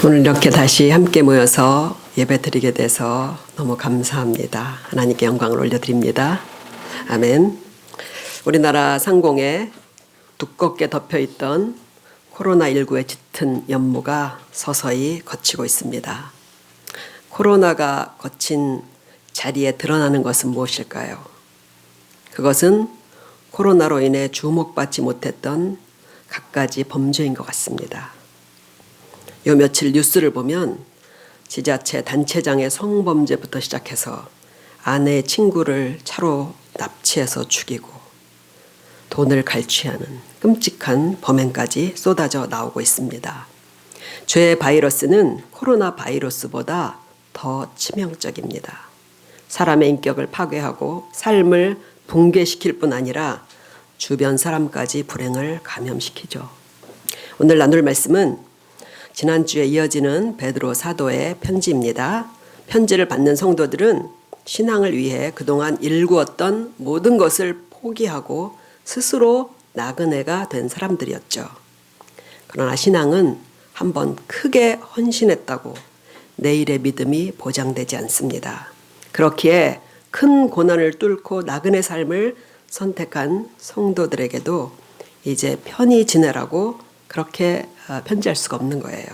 오늘 이렇게 다시 함께 모여서 예배드리게 돼서 너무 감사합니다. 하나님께 영광을 올려드립니다. 아멘. 우리나라 상공에 두껍게 덮여있던 코로나19의 짙은 연무가 서서히 걷히고 있습니다. 코로나가 거친 자리에 드러나는 것은 무엇일까요? 그것은 코로나로 인해 주목받지 못했던 갖가지 범죄인 것 같습니다. 요 며칠 뉴스를 보면 지자체 단체장의 성범죄부터 시작해서 아내의 친구를 차로 납치해서 죽이고 돈을 갈취하는 끔찍한 범행까지 쏟아져 나오고 있습니다. 죄의 바이러스는 코로나 바이러스보다 더 치명적입니다. 사람의 인격을 파괴하고 삶을 붕괴시킬 뿐 아니라 주변 사람까지 불행을 감염시키죠. 오늘 나눌 말씀은 지난주에 이어지는 베드로 사도의 편지입니다. 편지를 받는 성도들은 신앙을 위해 그동안 일구었던 모든 것을 포기하고 스스로 나그네가 된 사람들이었죠. 그러나 신앙은 한번 크게 헌신했다고 내일의 믿음이 보장되지 않습니다. 그렇기에 큰 고난을 뚫고 나그네 삶을 선택한 성도들에게도 이제 편히 지내라고 그렇게 편지할 수가 없는 거예요.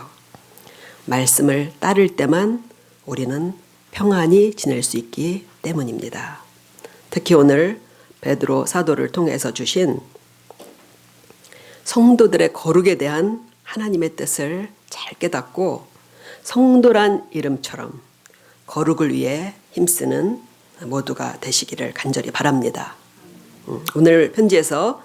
말씀을 따를 때만 우리는 평안히 지낼 수 있기 때문입니다. 특히 오늘 베드로 사도를 통해서 주신 성도들의 거룩에 대한 하나님의 뜻을 잘 깨닫고 성도란 이름처럼 거룩을 위해 힘쓰는 모두가 되시기를 간절히 바랍니다. 오늘 편지에서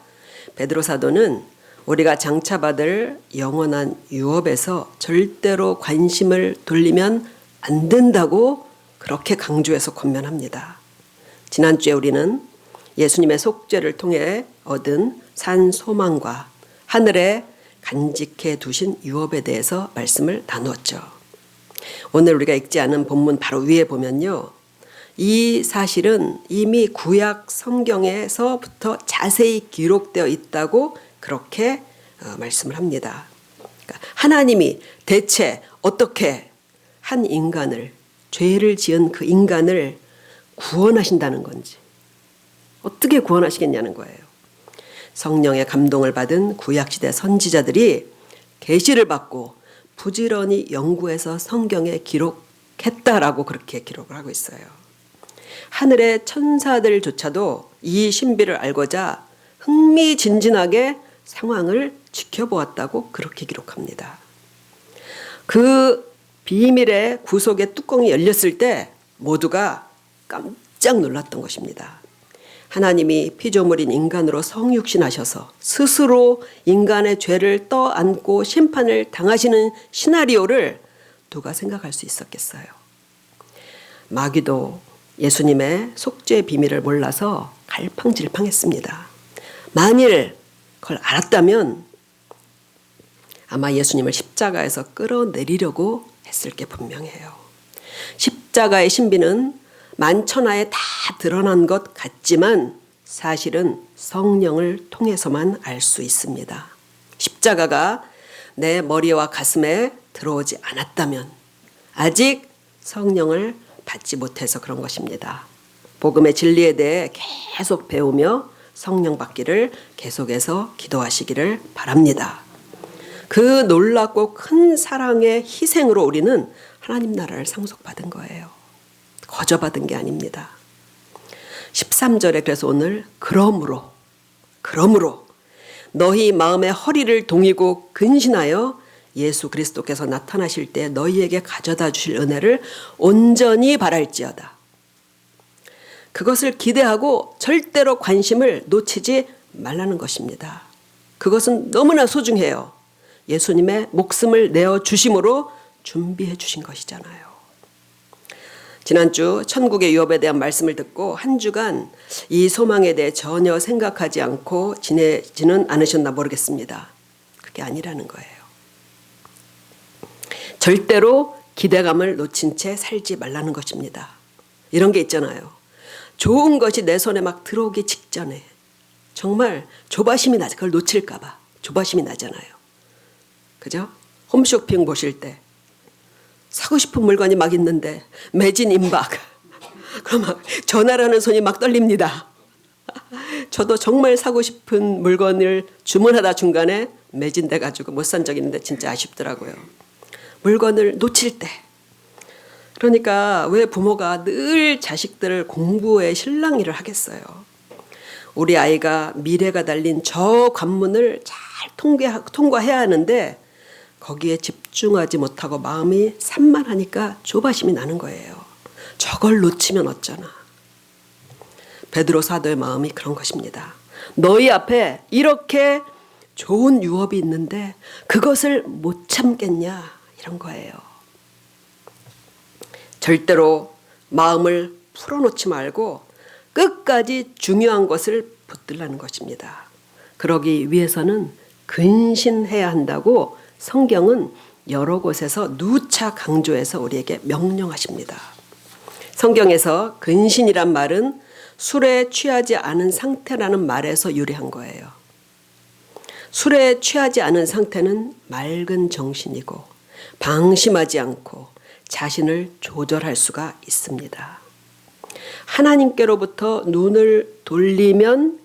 베드로 사도는 우리가 장차받을 영원한 유업에서 절대로 관심을 돌리면 안 된다고 그렇게 강조해서 권면합니다. 지난주에 우리는 예수님의 속죄를 통해 얻은 산 소망과 하늘에 간직해 두신 유업에 대해서 말씀을 나누었죠. 오늘 우리가 읽지 않은 본문 바로 위에 보면요. 이 사실은 이미 구약 성경에서부터 자세히 기록되어 있다고 그렇게 말씀을 합니다. 그러니까 하나님이 대체 어떻게 한 인간을, 죄를 지은 그 인간을 구원하신다는 건지, 어떻게 구원하시겠냐는 거예요. 성령의 감동을 받은 구약시대 선지자들이 계시를 받고 부지런히 연구해서 성경에 기록했다라고 그렇게 기록을 하고 있어요. 하늘의 천사들조차도 이 신비를 알고자 흥미진진하게 상황을 지켜보았다고 그렇게 기록합니다. 그 비밀의 구속의 뚜껑이 열렸을 때 모두가 깜짝 놀랐던 것입니다. 하나님이 피조물인 인간으로 성육신하셔서 스스로 인간의 죄를 떠안고 심판을 당하시는 시나리오를 누가 생각할 수 있었겠어요. 마귀도 예수님의 속죄의 비밀을 몰라서 갈팡질팡했습니다. 만일 그걸 알았다면 아마 예수님을 십자가에서 끌어내리려고 했을 게 분명해요. 십자가의 신비는 만천하에 다 드러난 것 같지만 사실은 성령을 통해서만 알 수 있습니다. 십자가가 내 머리와 가슴에 들어오지 않았다면 아직 성령을 받지 못해서 그런 것입니다. 복음의 진리에 대해 계속 배우며 성령 받기를 계속해서 기도하시기를 바랍니다. 그 놀랍고 큰 사랑의 희생으로 우리는 하나님 나라를 상속받은 거예요. 거저받은 게 아닙니다. 13절에 그래서 오늘 그러므로 너희 마음의 허리를 동이고 근신하여 예수 그리스도께서 나타나실 때 너희에게 가져다 주실 은혜를 온전히 바랄지어다. 그것을 기대하고 절대로 관심을 놓치지 말라는 것입니다. 그것은 너무나 소중해요. 예수님의 목숨을 내어주심으로 준비해 주신 것이잖아요. 지난주 천국의 유업에 대한 말씀을 듣고 한 주간 이 소망에 대해 전혀 생각하지 않고 지내지는 않으셨나 모르겠습니다. 그게 아니라는 거예요. 절대로 기대감을 놓친 채 살지 말라는 것입니다. 이런 게 있잖아요. 좋은 것이 내 손에 막 들어오기 직전에 정말 조바심이 그걸 놓칠까 봐 조바심이 나잖아요. 그죠? 홈쇼핑 보실 때 사고 싶은 물건이 막 있는데 매진 임박. 그럼 막 전화를 하는 손이 막 떨립니다. 저도 정말 사고 싶은 물건을 주문하다 중간에 매진돼 가지고 못 산 적이 있는데 진짜 아쉽더라고요. 물건을 놓칠 때. 그러니까 왜 부모가 늘 자식들을 공부에 실랑이를 하겠어요. 우리 아이가 미래가 달린 저 관문을 잘 통과해야 하는데 거기에 집중하지 못하고 마음이 산만하니까 조바심이 나는 거예요. 저걸 놓치면 어쩌나. 베드로 사도의 마음이 그런 것입니다. 너희 앞에 이렇게 좋은 유업이 있는데 그것을 못 참겠냐, 이런 거예요. 절대로 마음을 풀어놓지 말고 끝까지 중요한 것을 붙들라는 것입니다. 그러기 위해서는 근신해야 한다고 성경은 여러 곳에서 누차 강조해서 우리에게 명령하십니다. 성경에서 근신이란 말은 술에 취하지 않은 상태라는 말에서 유래한 거예요. 술에 취하지 않은 상태는 맑은 정신이고 방심하지 않고 자신을 조절할 수가 있습니다. 하나님께로부터 눈을 돌리면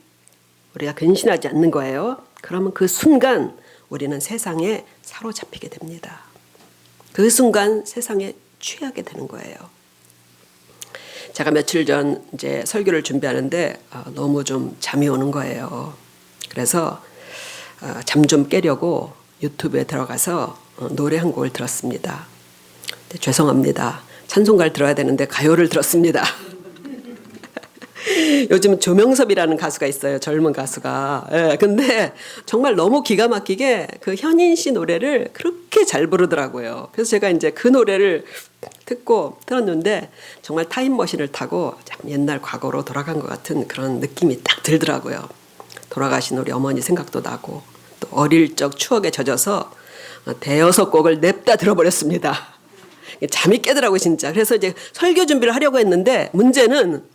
우리가 근신하지 않는 거예요. 그러면 그 순간 우리는 세상에 사로잡히게 됩니다. 그 순간 세상에 취하게 되는 거예요. 제가 며칠 전 이제 설교를 준비하는데 너무 좀 잠이 오는 거예요. 그래서 잠 좀 깨려고 유튜브에 들어가서 노래 한 곡을 들었습니다. 근데 죄송합니다. 찬송가를 들어야 되는데 가요를 들었습니다. 요즘 조명섭이라는 가수가 있어요. 젊은 가수가. 예, 근데 정말 너무 기가 막히게 그 현인 씨 노래를 그렇게 잘 부르더라고요. 그래서 제가 이제 그 노래를 듣고 들었는데 정말 타임머신을 타고 참 옛날 과거로 돌아간 것 같은 그런 느낌이 딱 들더라고요. 돌아가신 우리 어머니 생각도 나고 또 어릴 적 추억에 젖어서 대여섯 곡을 냅다 들어버렸습니다. 잠이 깨더라고요, 진짜. 그래서 이제 설교 준비를 하려고 했는데 문제는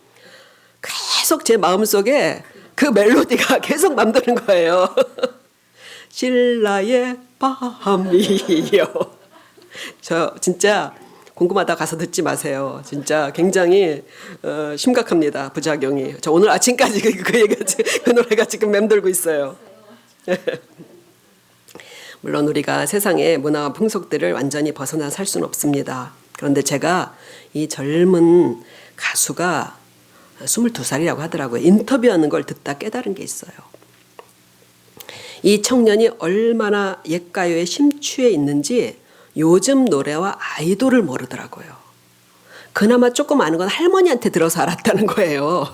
계속 제 마음속에 그 멜로디가 계속 맘드는 거예요. 신라의 밤이요. 저 진짜 궁금하다 가서 듣지 마세요. 진짜 굉장히 심각합니다. 부작용이. 저 오늘 아침까지 그 노래가 지금 맴돌고 있어요. 물론 우리가 세상의 문화와 풍속들을 완전히 벗어나 살 수는 없습니다. 그런데 제가 이 젊은 가수가 22살이라고 하더라고요. 인터뷰하는 걸 듣다 깨달은 게 있어요. 이 청년이 얼마나 옛가요에 심취해 있는지 요즘 노래와 아이돌을 모르더라고요. 그나마 조금 아는 건 할머니한테 들어서 알았다는 거예요.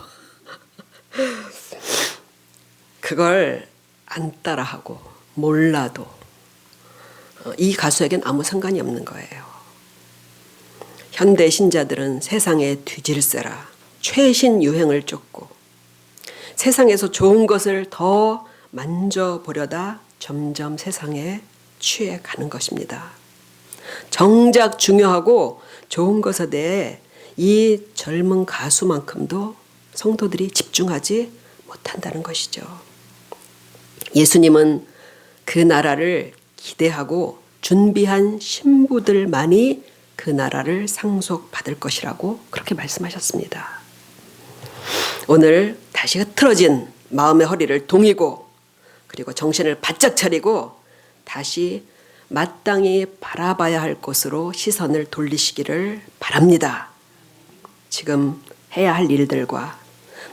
그걸 안 따라하고 몰라도 이 가수에겐 아무 상관이 없는 거예요. 현대 신자들은 세상에 뒤질세라 최신 유행을 쫓고 세상에서 좋은 것을 더 만져보려다 점점 세상에 취해 가는 것입니다. 정작 중요하고 좋은 것에 대해 이 젊은 가수만큼도 성도들이 집중하지 못한다는 것이죠. 예수님은 그 나라를 기대하고 준비한 신부들만이 그 나라를 상속받을 것이라고 그렇게 말씀하셨습니다. 오늘 다시 흐트러진 마음의 허리를 동이고 그리고 정신을 바짝 차리고 다시 마땅히 바라봐야 할 곳으로 시선을 돌리시기를 바랍니다. 지금 해야 할 일들과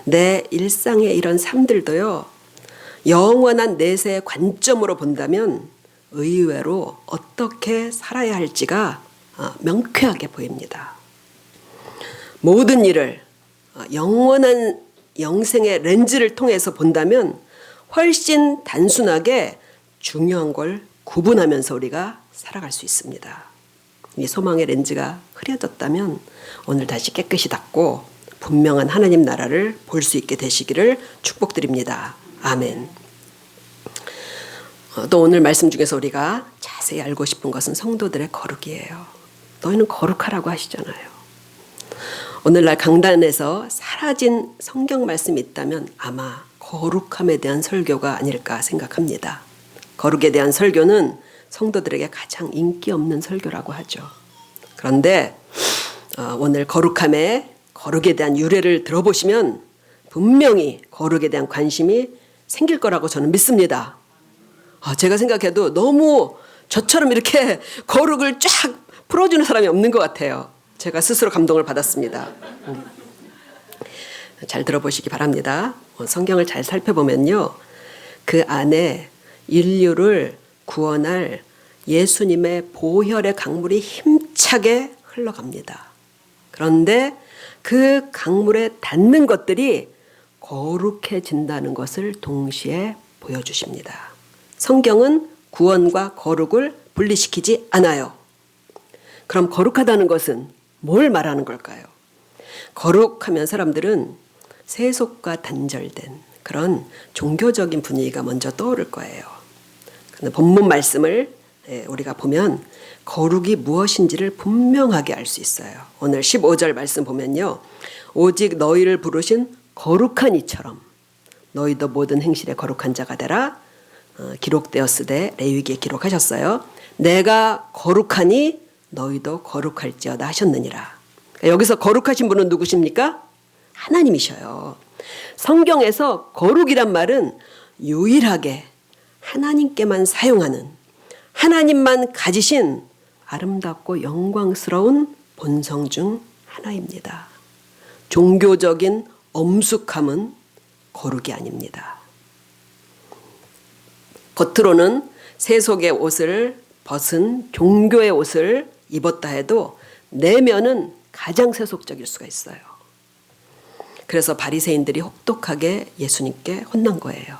내 일상의 이런 삶들도요. 영원한 내세의 관점으로 본다면 의외로 어떻게 살아야 할지가 명쾌하게 보입니다. 모든 일을 영원한 영생의 렌즈를 통해서 본다면 훨씬 단순하게 중요한 걸 구분하면서 우리가 살아갈 수 있습니다. 이 소망의 렌즈가 흐려졌다면 오늘 다시 깨끗이 닫고 분명한 하나님 나라를 볼 수 있게 되시기를 축복드립니다. 아멘. 또 오늘 말씀 중에서 우리가 자세히 알고 싶은 것은 성도들의 거룩이에요. 너희는 거룩하라고 하시잖아요. 오늘날 강단에서 사라진 성경 말씀이 있다면 아마 거룩함에 대한 설교가 아닐까 생각합니다. 거룩에 대한 설교는 성도들에게 가장 인기 없는 설교라고 하죠. 그런데 오늘 거룩에 대한 유래를 들어보시면 분명히 거룩에 대한 관심이 생길 거라고 저는 믿습니다. 제가 생각해도 너무 저처럼 이렇게 거룩을 쫙 풀어주는 사람이 없는 것 같아요. 제가 스스로 감동을 받았습니다. 잘 들어보시기 바랍니다. 성경을 잘 살펴보면요, 그 안에 인류를 구원할 예수님의 보혈의 강물이 힘차게 흘러갑니다. 그런데 그 강물에 닿는 것들이 거룩해진다는 것을 동시에 보여주십니다. 성경은 구원과 거룩을 분리시키지 않아요. 그럼 거룩하다는 것은 뭘 말하는 걸까요? 거룩하면 사람들은 세속과 단절된 그런 종교적인 분위기가 먼저 떠오를 거예요. 근데 본문 말씀을 우리가 보면 거룩이 무엇인지를 분명하게 알 수 있어요. 오늘 15절 말씀 보면요, 오직 너희를 부르신 거룩한 이처럼 너희도 모든 행실에 거룩한 자가 되라. 기록되었으되 레위기에 기록하셨어요. 내가 거룩하니 너희도 거룩할지어다 하셨느니라. 여기서 거룩하신 분은 누구십니까? 하나님이셔요. 성경에서 거룩이란 말은 유일하게 하나님께만 사용하는, 하나님만 가지신 아름답고 영광스러운 본성 중 하나입니다. 종교적인 엄숙함은 거룩이 아닙니다. 겉으로는 세속의 옷을 벗은 종교의 옷을 입었다 해도 내면은 가장 세속적일 수가 있어요. 그래서 바리새인들이 혹독하게 예수님께 혼난 거예요.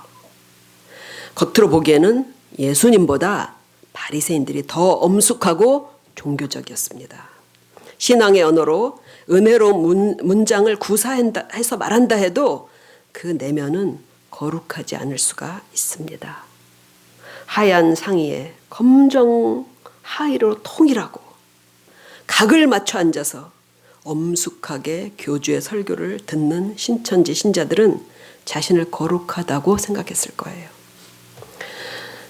겉으로 보기에는 예수님보다 바리새인들이 더 엄숙하고 종교적이었습니다. 신앙의 언어로 은혜로운 문장을 구사해서 말한다 해도 그 내면은 거룩하지 않을 수가 있습니다. 하얀 상의에 검정 하의로 통일하고 각을 맞춰 앉아서 엄숙하게 교주의 설교를 듣는 신천지 신자들은 자신을 거룩하다고 생각했을 거예요.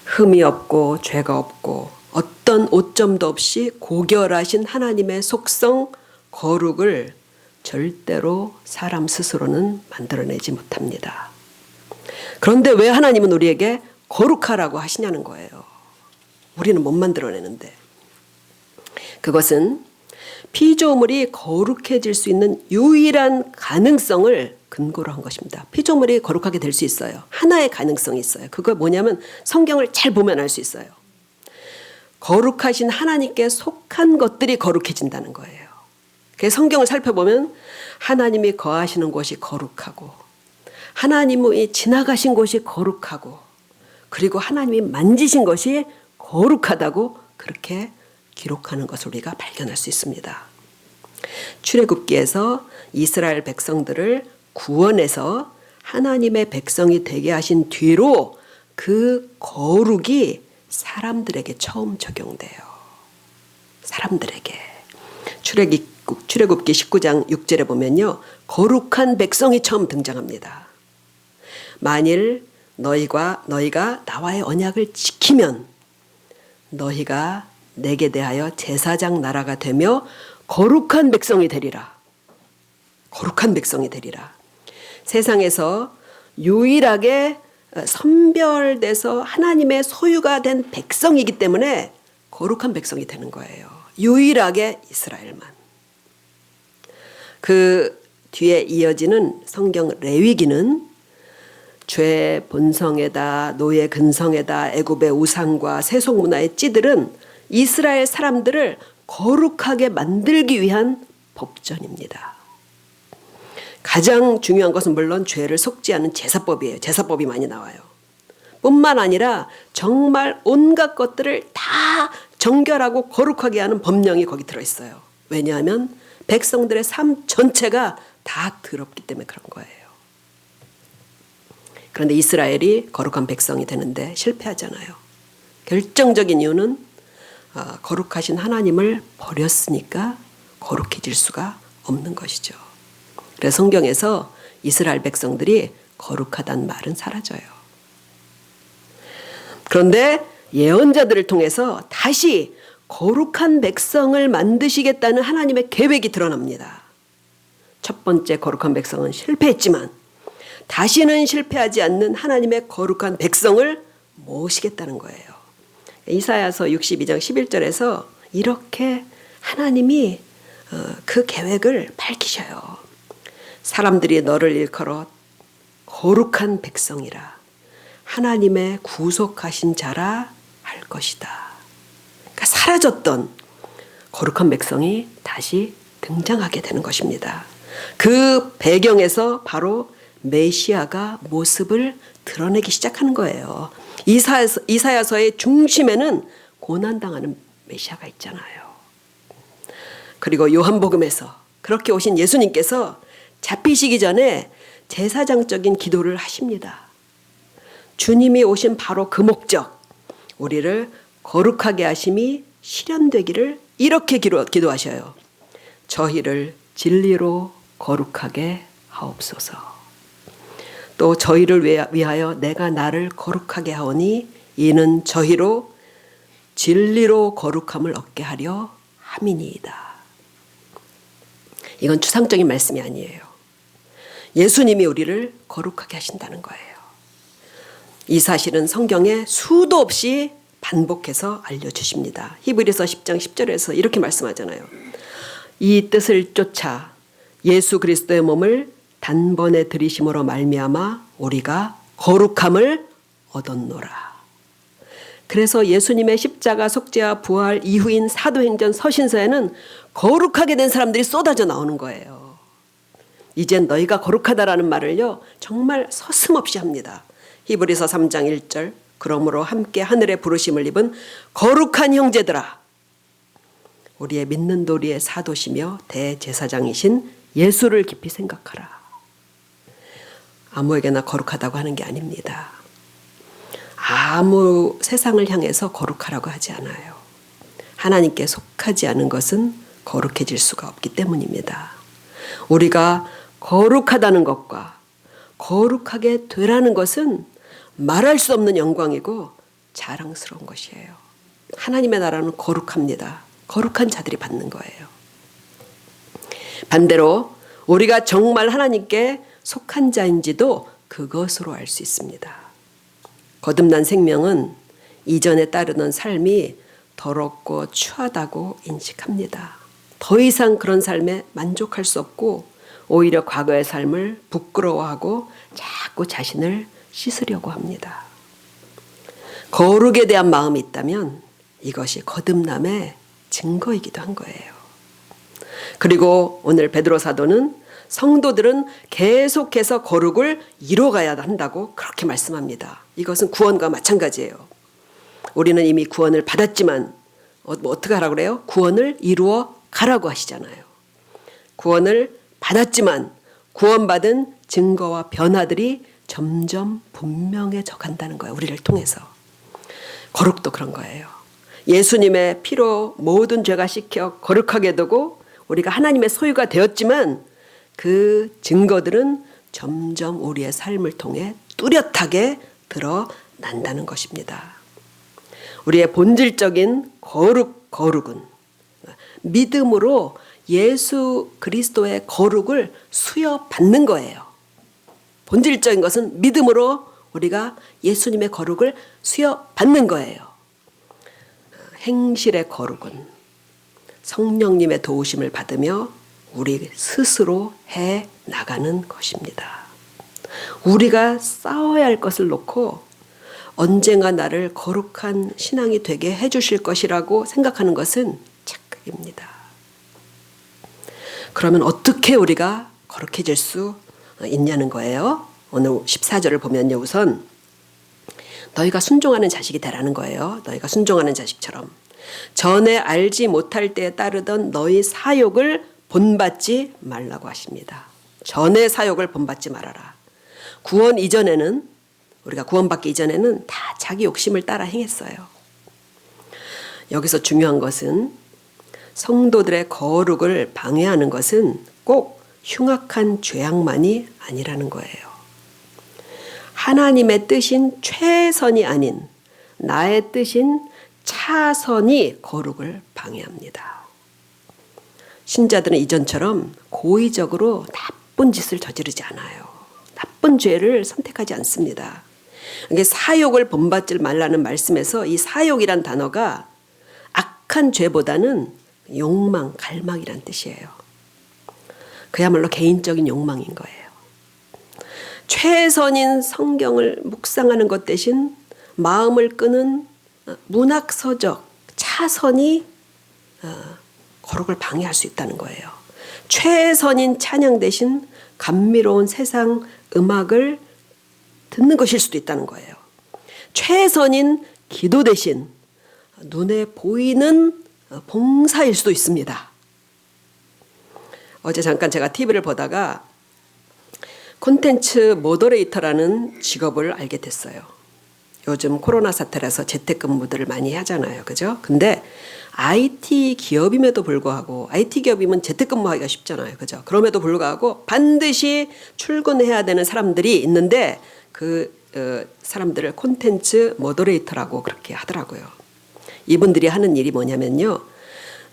흠이 없고 죄가 없고 어떤 오점도 없이 고결하신 하나님의 속성 거룩을 절대로 사람 스스로는 만들어내지 못합니다. 그런데 왜 하나님은 우리에게 거룩하라고 하시냐는 거예요. 우리는 못 만들어내는데. 그것은 피조물이 거룩해질 수 있는 유일한 가능성을 근거로 한 것입니다. 피조물이 거룩하게 될 수 있어요. 하나의 가능성이 있어요. 그거 뭐냐면 성경을 잘 보면 알 수 있어요. 거룩하신 하나님께 속한 것들이 거룩해진다는 거예요. 그래서 성경을 살펴보면 하나님이 거하시는 곳이 거룩하고 하나님이 지나가신 곳이 거룩하고 그리고 하나님이 만지신 것이 거룩하다고 그렇게 기록하는 것을 우리가 발견할 수 있습니다. 출애굽기에서 이스라엘 백성들을 구원해서 하나님의 백성이 되게 하신 뒤로 그 거룩이 사람들에게 처음 적용돼요. 사람들에게. 출애굽기 19장 6절에 보면요, 거룩한 백성이 처음 등장합니다. 만일 너희가 나와의 언약을 지키면 너희가 내게 대하여 제사장 나라가 되며 거룩한 백성이 되리라. 거룩한 백성이 되리라. 세상에서 유일하게 선별돼서 하나님의 소유가 된 백성이기 때문에 거룩한 백성이 되는 거예요. 유일하게 이스라엘만. 그 뒤에 이어지는 성경 레위기는 죄 본성에다 노예 근성에다 애굽의 우상과 세속 문화의 찌들은 이스라엘 사람들을 거룩하게 만들기 위한 법전입니다. 가장 중요한 것은 물론 죄를 속지 않은 제사법이에요. 제사법이 많이 나와요. 뿐만 아니라 정말 온갖 것들을 다 정결하고 거룩하게 하는 법령이 거기 들어있어요. 왜냐하면 백성들의 삶 전체가 다 더럽기 때문에 그런 거예요. 그런데 이스라엘이 거룩한 백성이 되는데 실패하잖아요. 결정적인 이유는 거룩하신 하나님을 버렸으니까 거룩해질 수가 없는 것이죠. 그래서 성경에서 이스라엘 백성들이 거룩하다는 말은 사라져요. 그런데 예언자들을 통해서 다시 거룩한 백성을 만드시겠다는 하나님의 계획이 드러납니다. 첫 번째 거룩한 백성은 실패했지만 다시는 실패하지 않는 하나님의 거룩한 백성을 모시겠다는 거예요. 이사야서 62장 11절에서 이렇게 하나님이 그 계획을 밝히셔요. 사람들이 너를 일컬어 거룩한 백성이라 하나님의 구속하신 자라 할 것이다. 그러니까 사라졌던 거룩한 백성이 다시 등장하게 되는 것입니다. 그 배경에서 바로 메시아가 모습을 드러내기 시작하는 거예요. 이사야서의 중심에는 고난당하는 메시아가 있잖아요. 그리고 요한복음에서 그렇게 오신 예수님께서 잡히시기 전에 제사장적인 기도를 하십니다. 주님이 오신 바로 그 목적, 우리를 거룩하게 하심이 실현되기를 이렇게 기도하셔요. 저희를 진리로 거룩하게 하옵소서. 또 저희를 위하여 내가 나를 거룩하게 하오니 이는 저희로 진리로 거룩함을 얻게 하려 함이니이다. 이건 추상적인 말씀이 아니에요. 예수님이 우리를 거룩하게 하신다는 거예요. 이 사실은 성경에 수도 없이 반복해서 알려주십니다. 히브리서 10장 10절에서 이렇게 말씀하잖아요. 이 뜻을 쫓아 예수 그리스도의 몸을 단번에 들이심으로 말미암아 우리가 거룩함을 얻었노라. 그래서 예수님의 십자가 속죄와 부활 이후인 사도행전 서신서에는 거룩하게 된 사람들이 쏟아져 나오는 거예요. 이젠 너희가 거룩하다라는 말을요 정말 서슴없이 합니다. 히브리서 3장 1절 그러므로 함께 하늘의 부르심을 입은 거룩한 형제들아 우리의 믿는 도리의 사도시며 대제사장이신 예수를 깊이 생각하라. 아무에게나 거룩하다고 하는 게 아닙니다. 아무 세상을 향해서 거룩하라고 하지 않아요. 하나님께 속하지 않은 것은 거룩해질 수가 없기 때문입니다. 우리가 거룩하다는 것과 거룩하게 되라는 것은 말할 수 없는 영광이고 자랑스러운 것이에요. 하나님의 나라는 거룩합니다. 거룩한 자들이 받는 거예요. 반대로 우리가 정말 하나님께 속한 자인지도 그것으로 알 수 있습니다. 거듭난 생명은 이전에 따르던 삶이 더럽고 추하다고 인식합니다. 더 이상 그런 삶에 만족할 수 없고 오히려 과거의 삶을 부끄러워하고 자꾸 자신을 씻으려고 합니다. 거룩에 대한 마음이 있다면 이것이 거듭남의 증거이기도 한 거예요. 그리고 오늘 베드로 사도는 성도들은 계속해서 거룩을 이뤄가야 한다고 그렇게 말씀합니다. 이것은 구원과 마찬가지예요. 우리는 이미 구원을 받았지만 어떻게 하라고 그래요? 구원을 이루어 가라고 하시잖아요. 구원을 받았지만 구원받은 증거와 변화들이 점점 분명해져 간다는 거예요. 우리를 통해서. 거룩도 그런 거예요. 예수님의 피로 모든 죄가 씻겨 거룩하게 되고 우리가 하나님의 소유가 되었지만 그 증거들은 점점 우리의 삶을 통해 뚜렷하게 드러난다는 것입니다. 우리의 본질적인 거룩은 믿음으로 예수 그리스도의 거룩을 수여받는 거예요. 본질적인 것은 믿음으로 우리가 예수님의 거룩을 수여받는 거예요. 행실의 거룩은 성령님의 도우심을 받으며 우리 스스로 해 나가는 것입니다. 우리가 싸워야 할 것을 놓고 언젠가 나를 거룩한 신앙이 되게 해주실 것이라고 생각하는 것은 착각입니다. 그러면 어떻게 우리가 거룩해질 수 있냐는 거예요. 오늘 14절을 보면요. 우선 너희가 순종하는 자식이 되라는 거예요. 너희가 순종하는 자식처럼. 전에 알지 못할 때에 따르던 너희 사욕을 본받지 말라고 하십니다. 전에 사욕을 본받지 말아라. 구원 이전에는 우리가 구원받기 이전에는 다 자기 욕심을 따라 행했어요. 여기서 중요한 것은 성도들의 거룩을 방해하는 것은 꼭 흉악한 죄악만이 아니라는 거예요. 하나님의 뜻인 최선이 아닌 나의 뜻인 차선이 거룩을 방해합니다. 신자들은 이전처럼 고의적으로 나쁜 짓을 저지르지 않아요. 나쁜 죄를 선택하지 않습니다. 이게 사욕을 본받지 말라는 말씀에서 이 사욕이란 단어가 악한 죄보다는 욕망, 갈망이란 뜻이에요. 그야말로 개인적인 욕망인 거예요. 최선인 성경을 묵상하는 것 대신 마음을 끄는 문학서적 차선이 거룩을 방해할 수 있다는 거예요. 최선인 찬양 대신 감미로운 세상 음악을 듣는 것일 수도 있다는 거예요. 최선인 기도 대신 눈에 보이는 봉사일 수도 있습니다. 어제 잠깐 제가 TV를 보다가 콘텐츠 모더레이터라는 직업을 알게 됐어요. 요즘 코로나 사태라서 재택근무들을 많이 하잖아요. 그죠? 근데 IT 기업임에도 불구하고 IT 기업이면 재택근무하기가 쉽잖아요. 그죠? 그럼에도 불구하고 반드시 출근해야 되는 사람들이 있는데 그 사람들을 콘텐츠 모더레이터라고 그렇게 하더라고요. 이분들이 하는 일이 뭐냐면요.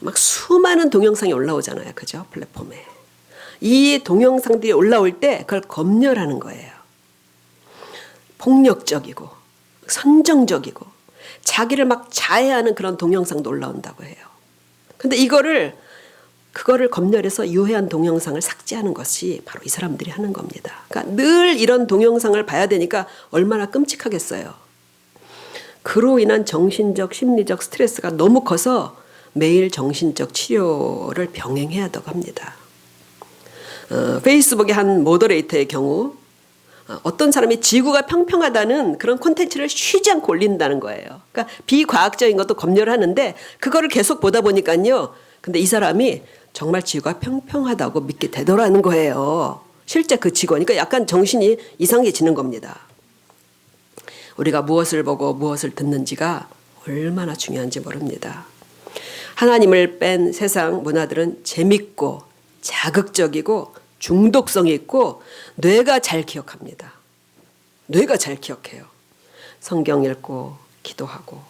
막 수많은 동영상이 올라오잖아요. 그죠? 플랫폼에. 이 동영상들이 올라올 때 그걸 검열하는 거예요. 폭력적이고 선정적이고 자기를 막 자해하는 그런 동영상도 올라온다고 해요. 근데 그거를 검열해서 유해한 동영상을 삭제하는 것이 바로 이 사람들이 하는 겁니다. 그러니까 늘 이런 동영상을 봐야 되니까 얼마나 끔찍하겠어요. 그로 인한 정신적, 심리적 스트레스가 너무 커서 매일 정신적 치료를 병행해야 한다고 합니다. 페이스북의 한 모더레이터의 경우 어떤 사람이 지구가 평평하다는 그런 콘텐츠를 쉬지 않고 올린다는 거예요. 그러니까 비과학적인 것도 검열하는데 그거를 계속 보다 보니까요. 근데 이 사람이 정말 지구가 평평하다고 믿게 되더라는 거예요. 실제 그 지구. 그러니까 약간 정신이 이상해지는 겁니다. 우리가 무엇을 보고 무엇을 듣는지가 얼마나 중요한지 모릅니다. 하나님을 뺀 세상 문화들은 재밌고 자극적이고 중독성이 있고 뇌가 잘 기억합니다. 뇌가 잘 기억해요. 성경 읽고 기도하고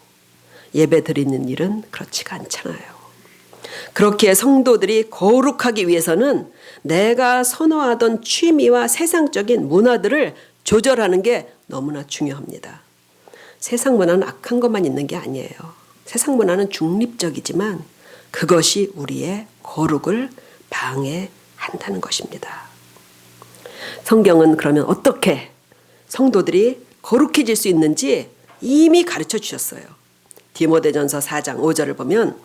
예배 드리는 일은 그렇지가 않잖아요. 그렇게 성도들이 거룩하기 위해서는 내가 선호하던 취미와 세상적인 문화들을 조절하는 게 너무나 중요합니다. 세상 문화는 악한 것만 있는 게 아니에요. 세상 문화는 중립적이지만 그것이 우리의 거룩을 방해한다는 것입니다. 성경은 그러면 어떻게 성도들이 거룩해질 수 있는지 이미 가르쳐 주셨어요. 디모데전서 4장 5절을 보면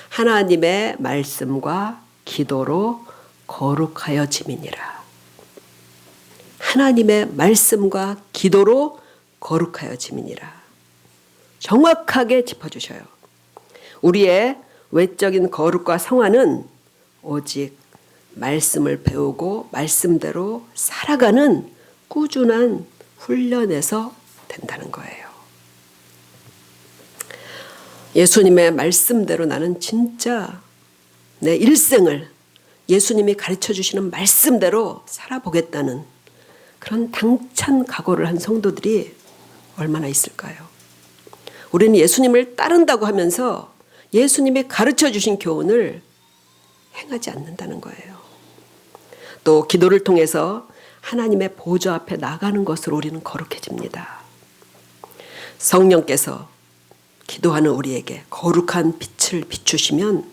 하나님의 말씀과 기도로 거룩하여짐이니라. 하나님의 말씀과 기도로 거룩하여짐이니라. 정확하게 짚어주셔요. 우리의 외적인 거룩과 성화는 오직 말씀을 배우고 말씀대로 살아가는 꾸준한 훈련에서 된다는 거예요. 예수님의 말씀대로 나는 진짜 내 일생을 예수님이 가르쳐 주시는 말씀대로 살아보겠다는 그런 당찬 각오를 한 성도들이 얼마나 있을까요? 우리는 예수님을 따른다고 하면서 예수님이 가르쳐 주신 교훈을 행하지 않는다는 거예요. 또 기도를 통해서 하나님의 보좌 앞에 나가는 것으로 우리는 거룩해집니다. 성령께서 기도하는 우리에게 거룩한 빛을 비추시면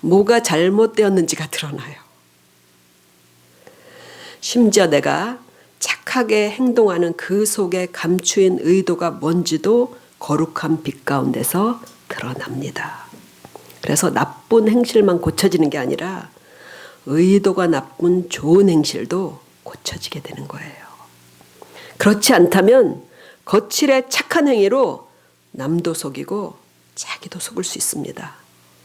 뭐가 잘못되었는지가 드러나요. 심지어 내가 착하게 행동하는 그 속에 감추인 의도가 뭔지도 거룩한 빛 가운데서 드러납니다. 그래서 나쁜 행실만 고쳐지는 게 아니라 의도가 나쁜 좋은 행실도 고쳐지게 되는 거예요. 그렇지 않다면 거칠의 착한 행위로 남도 속이고 자기도 속을 수 있습니다.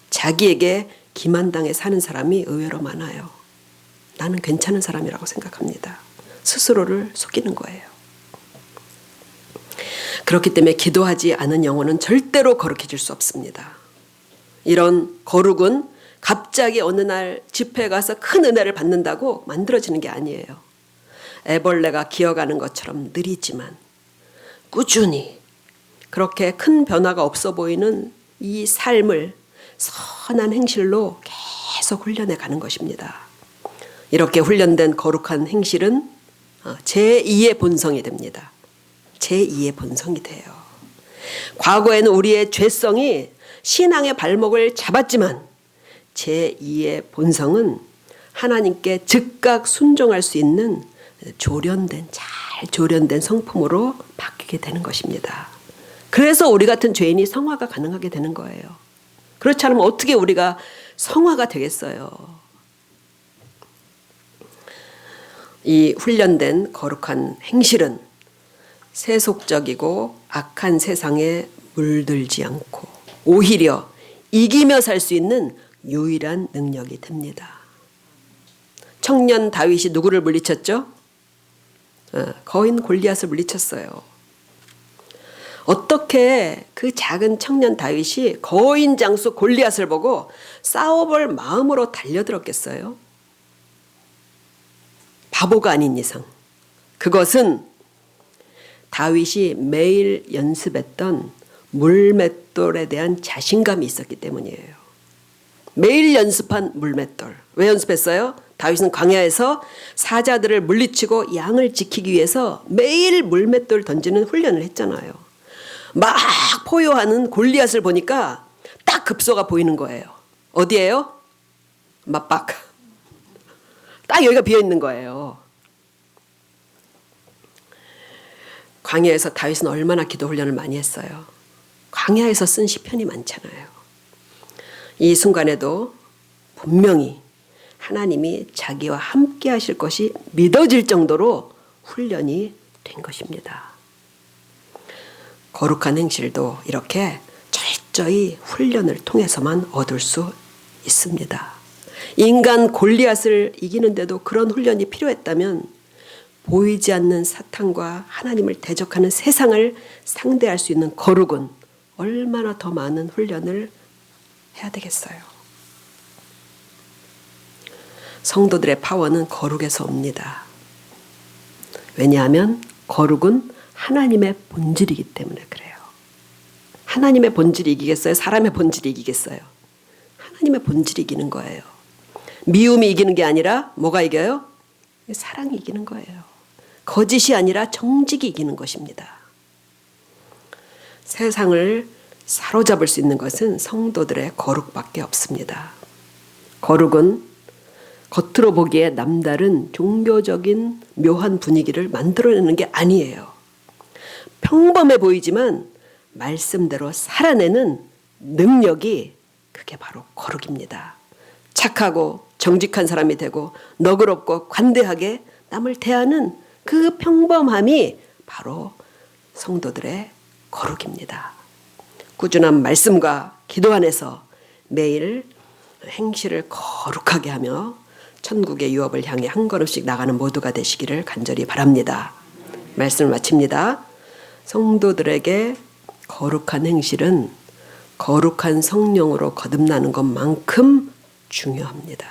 자기에게 기만당해 사는 사람이 의외로 많아요. 나는 괜찮은 사람이라고 생각합니다. 스스로를 속이는 거예요. 그렇기 때문에 기도하지 않은 영혼은 절대로 거룩해질 수 없습니다. 이런 거룩은 갑자기 어느 날 집회에 가서 큰 은혜를 받는다고 만들어지는 게 아니에요. 애벌레가 기어가는 것처럼 느리지만 꾸준히 그렇게 큰 변화가 없어 보이는 이 삶을 선한 행실로 계속 훈련해 가는 것입니다. 이렇게 훈련된 거룩한 행실은 제2의 본성이 됩니다. 제2의 본성이 돼요. 과거에는 우리의 죄성이 신앙의 발목을 잡았지만 제2의 본성은 하나님께 즉각 순종할 수 있는 잘 조련된 성품으로 바뀌게 되는 것입니다. 그래서 우리 같은 죄인이 성화가 가능하게 되는 거예요. 그렇지 않으면 어떻게 우리가 성화가 되겠어요? 이 훈련된 거룩한 행실은 세속적이고 악한 세상에 물들지 않고 오히려 이기며 살 수 있는 유일한 능력이 됩니다. 청년 다윗이 누구를 물리쳤죠? 거인 골리앗을 물리쳤어요. 어떻게 그 작은 청년 다윗이 거인 장수 골리앗을 보고 싸워볼 마음으로 달려들었겠어요? 바보가 아닌 이상. 그것은 다윗이 매일 연습했던 물맷돌에 대한 자신감이 있었기 때문이에요. 매일 연습한 물맷돌. 왜 연습했어요? 다윗은 광야에서 사자들을 물리치고 양을 지키기 위해서 매일 물맷돌 던지는 훈련을 했잖아요. 막 포효하는 골리앗을 보니까 딱 급소가 보이는 거예요. 어디예요? 맞박. 딱 여기가 비어있는 거예요. 광야에서 다윗은 얼마나 기도 훈련을 많이 했어요. 광야에서 쓴 시편이 많잖아요. 이 순간에도 분명히 하나님이 자기와 함께 하실 것이 믿어질 정도로 훈련이 된 것입니다. 거룩한 행실도 이렇게 철저히 훈련을 통해서만 얻을 수 있습니다. 인간 골리앗을 이기는데도 그런 훈련이 필요했다면 보이지 않는 사탄과 하나님을 대적하는 세상을 상대할 수 있는 거룩은 얼마나 더 많은 훈련을 해야 되겠어요. 성도들의 파워는 거룩에서 옵니다. 왜냐하면 거룩은 하나님의 본질이기 때문에 그래요. 하나님의 본질이 이기겠어요? 사람의 본질이 이기겠어요? 하나님의 본질이 이기는 거예요. 미움이 이기는 게 아니라 뭐가 이겨요? 사랑이 이기는 거예요. 거짓이 아니라 정직이 이기는 것입니다. 세상을 사로잡을 수 있는 것은 성도들의 거룩밖에 없습니다. 거룩은 겉으로 보기에 남다른 종교적인 묘한 분위기를 만들어내는 게 아니에요. 평범해 보이지만 말씀대로 살아내는 능력이 그게 바로 거룩입니다. 착하고 정직한 사람이 되고 너그럽고 관대하게 남을 대하는 그 평범함이 바로 성도들의 거룩입니다. 꾸준한 말씀과 기도 안에서 매일 행실을 거룩하게 하며 천국의 유업을 향해 한 걸음씩 나가는 모두가 되시기를 간절히 바랍니다. 말씀을 마칩니다. 성도들에게 거룩한 행실은 거룩한 성령으로 거듭나는 것만큼 중요합니다.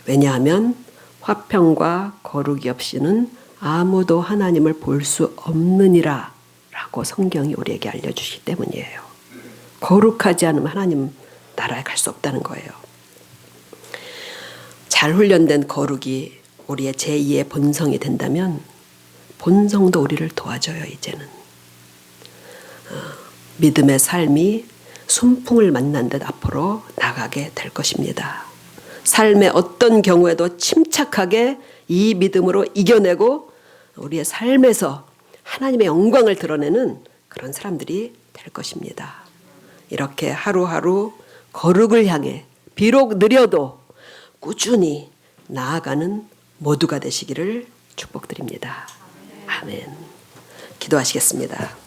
왜냐하면 화평과 거룩이 없이는 아무도 하나님을 볼 수 없느니라 라고 성경이 우리에게 알려주시기 때문이에요. 거룩하지 않으면 하나님 나라에 갈 수 없다는 거예요. 잘 훈련된 거룩이 우리의 제2의 본성이 된다면 본성도 우리를 도와줘요. 이제는 믿음의 삶이 순풍을 만난 듯 앞으로 나가게 될 것입니다. 삶의 어떤 경우에도 침착하게 이 믿음으로 이겨내고 우리의 삶에서 하나님의 영광을 드러내는 그런 사람들이 될 것입니다. 이렇게 하루하루 거룩을 향해 비록 느려도 꾸준히 나아가는 모두가 되시기를 축복드립니다. 아멘. 기도하시겠습니다.